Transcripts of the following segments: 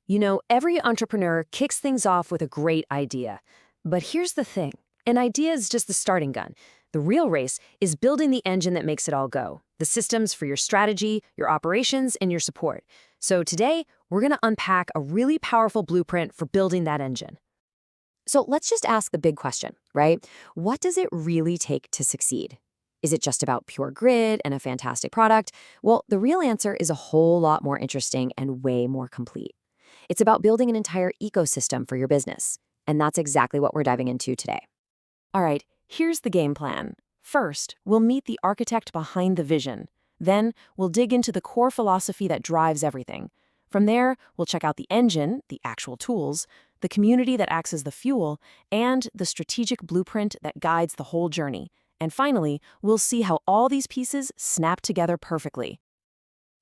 You know, every entrepreneur kicks things off with a great idea. But here's the thing. An idea is just the starting gun. The real race is building the engine that makes it all go. The systems for your strategy, your operations, and your support. So today, we're going to unpack a really powerful blueprint for building that engine. So let's just ask the big question, right? What does it really take to succeed? Is it just about pure grit and a fantastic product? Well, the real answer is a whole lot more interesting and way more complete. It's about building an entire ecosystem for your business. And that's exactly what we're diving into today. All right, here's the game plan. First, we'll meet the architect behind the vision. Then, we'll dig into the core philosophy that drives everything. From there, we'll check out the engine, the actual tools, the community that acts as the fuel, and the strategic blueprint that guides the whole journey. And finally, we'll see how all these pieces snap together perfectly.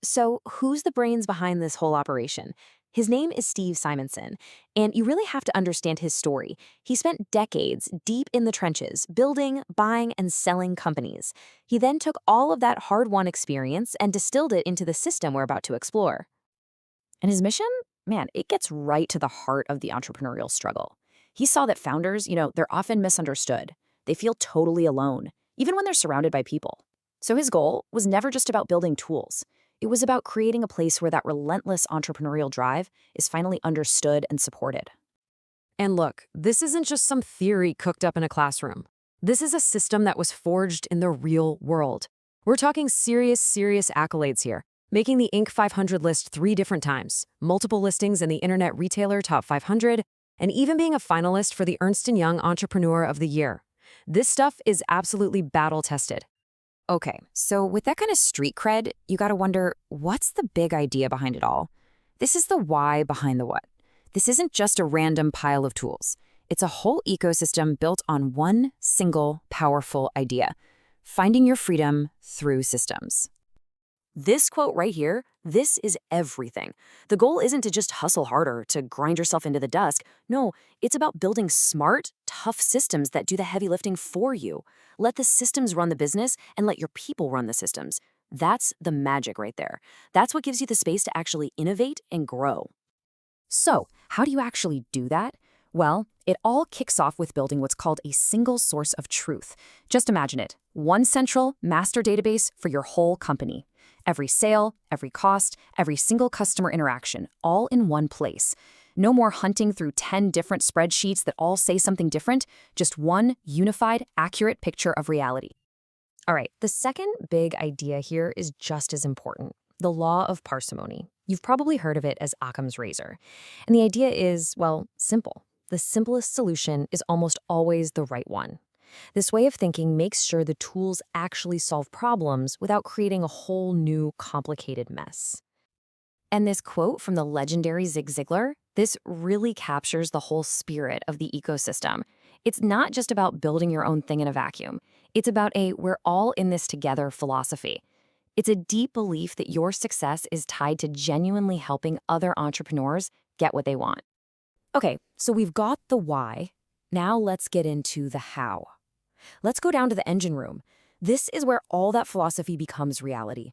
So, who's the brains behind this whole operation? His name is Steve Simonson, and you really have to understand his story. He spent decades deep in the trenches, building, buying, and selling companies. He then took all of that hard-won experience and distilled it into the system we're about to explore. And his mission? Man, it gets right to the heart of the entrepreneurial struggle. He saw that founders, they're often misunderstood. They feel totally alone, even when they're surrounded by people. So his goal was never just about building tools. It was about creating a place where that relentless entrepreneurial drive is finally understood and supported. And look, this isn't just some theory cooked up in a classroom. This is a system that was forged in the real world. We're talking serious accolades here. Making the Inc. 500 list 3 different times, multiple listings in the Internet Retailer Top 500, and even being a finalist for the Ernst & Young Entrepreneur of the Year. This stuff is absolutely battle-tested. Okay, so with that kind of street cred, you gotta wonder, what's the big idea behind it all? This is the why behind the what. This isn't just a random pile of tools. It's a whole ecosystem built on one single, powerful idea: finding your freedom through systems. This quote right here, this is everything. The goal isn't to just hustle harder, to grind yourself into the dusk. No, it's about building smart, tough systems that do the heavy lifting for you. Let the systems run the business and let your people run the systems. That's the magic right there. That's what gives you the space to actually innovate and grow. So, how do you actually do that? Well, it all kicks off with building what's called a single source of truth. Just imagine it, one central master database for your whole company. Every sale, every cost, every single customer interaction, all in one place. No more hunting through 10 different spreadsheets that all say something different, just one unified, accurate picture of reality. All right, the second big idea here is just as important: the law of parsimony. You've probably heard of it as Occam's razor. And the idea is, well, simple. The simplest solution is almost always the right one. This way of thinking makes sure the tools actually solve problems without creating a whole new complicated mess. And this quote from the legendary Zig Ziglar, this really captures the whole spirit of the ecosystem. It's not just about building your own thing in a vacuum. It's about a we're all in this together philosophy. It's a deep belief that your success is tied to genuinely helping other entrepreneurs get what they want. Okay, so we've got the why. Now let's get into the how. Let's go down to the engine room. This is where all that philosophy becomes reality.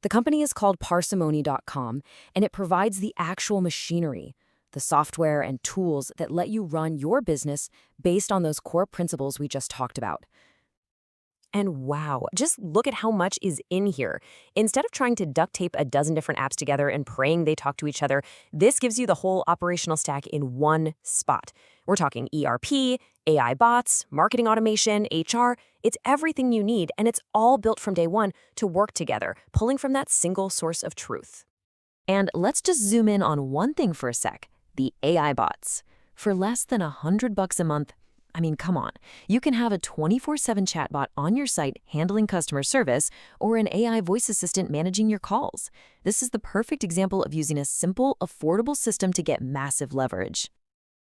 The company is called Parsimony.com, and it provides the actual machinery, the software and tools that let you run your business based on those core principles we just talked about. And wow, just look at how much is in here. Instead of trying to duct tape a dozen different apps together and praying they talk to each other, this gives you the whole operational stack in one spot. We're talking ERP, AI bots, marketing automation, HR. It's everything you need, and it's all built from day one to work together, pulling from that single source of truth. And let's just zoom in on one thing for a sec: the AI bots. For less than $100 a month, I mean, come on. You can have a 24/7 chatbot on your site handling customer service, or an AI voice assistant managing your calls. This is the perfect example of using a simple, affordable system to get massive leverage.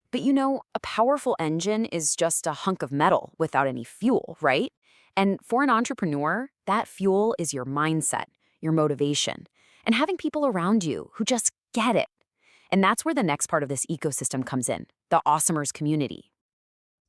But a powerful engine is just a hunk of metal without any fuel, right? And for an entrepreneur, that fuel is your mindset, your motivation, and having people around you who just get it. And that's where the next part of this ecosystem comes in, the Awesomers community.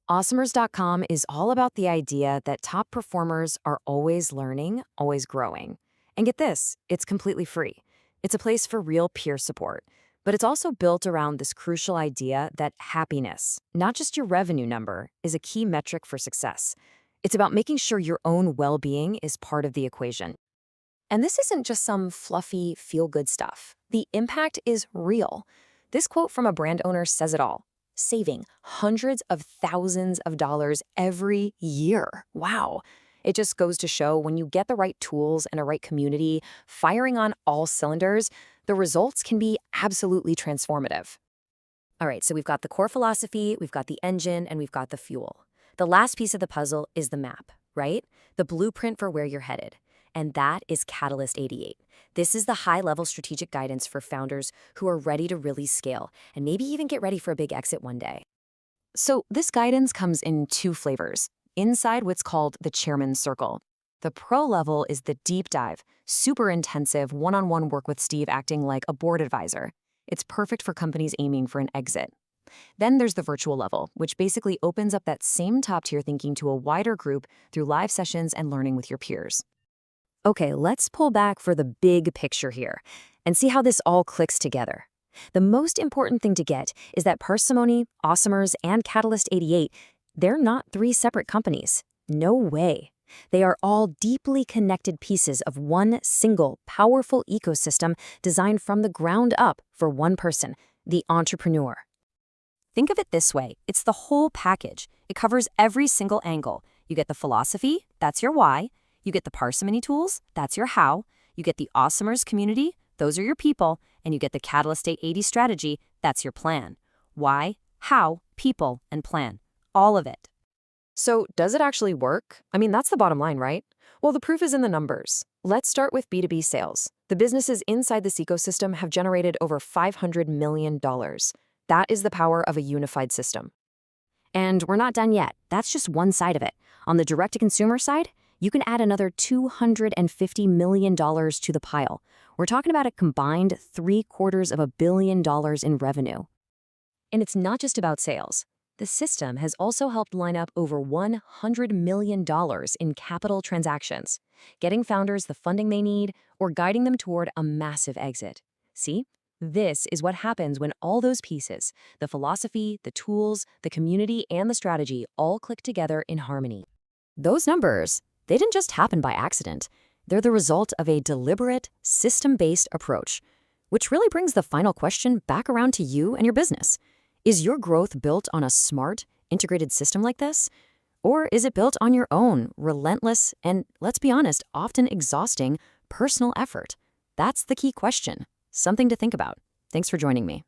Awesomers.com is all about the idea that top performers are always learning, always growing. And get this, it's completely free. It's a place for real peer support. But it's also built around this crucial idea that happiness, not just your revenue number, is a key metric for success. It's about making sure your own well-being is part of the equation. And this isn't just some fluffy, feel-good stuff. The impact is real. This quote from a brand owner says it all. Saving hundreds of thousands of dollars every year. Wow. It just goes to show when you get the right tools and a right community firing on all cylinders, the results can be absolutely transformative. All right, so we've got the core philosophy, we've got the engine, and we've got the fuel. The last piece of the puzzle is the map, right? The blueprint for where you're headed. And that is Catalyst 88. This is the high-level strategic guidance for founders who are ready to really scale and maybe even get ready for a big exit one day. So this guidance comes in two flavors. Inside what's called the Chairman's Circle. The pro level is the deep dive, super intensive one-on-one work with Steve acting like a board advisor. It's perfect for companies aiming for an exit. Then there's the virtual level, which basically opens up that same top-tier thinking to a wider group through live sessions and learning with your peers. Okay, let's pull back for the big picture here and see how this all clicks together. The most important thing to get is that Parsimony, Awesomers, and Catalyst 88, they're not three separate companies. No way. They are all deeply connected pieces of one single, powerful ecosystem designed from the ground up for one person, the entrepreneur. Think of it this way. It's the whole package. It covers every single angle. You get the philosophy, that's your why. You get the Parsimony tools, that's your how. You get the Awesomers community, those are your people. And you get the Catalyst 880 strategy, that's your plan. Why, how, people, and plan. All of it. So does it actually work? I mean, that's the bottom line, right? Well, the proof is in the numbers. Let's start with B2B sales. The businesses inside this ecosystem have generated over $500 million. That is the power of a unified system. And we're not done yet. That's just one side of it. On the direct-to-consumer side, you can add another $250 million to the pile. We're talking about a combined $750 million in revenue. And it's not just about sales. The system has also helped line up over $100 million in capital transactions, getting founders the funding they need or guiding them toward a massive exit. See? This is what happens when all those pieces, the philosophy, the tools, the community, and the strategy all click together in harmony. Those numbers, they didn't just happen by accident. They're the result of a deliberate, system-based approach, which really brings the final question back around to you and your business. Is your growth built on a smart, integrated system like this? Or is it built on your own, relentless, and, let's be honest, often exhausting personal effort? That's the key question. Something to think about. Thanks for joining me.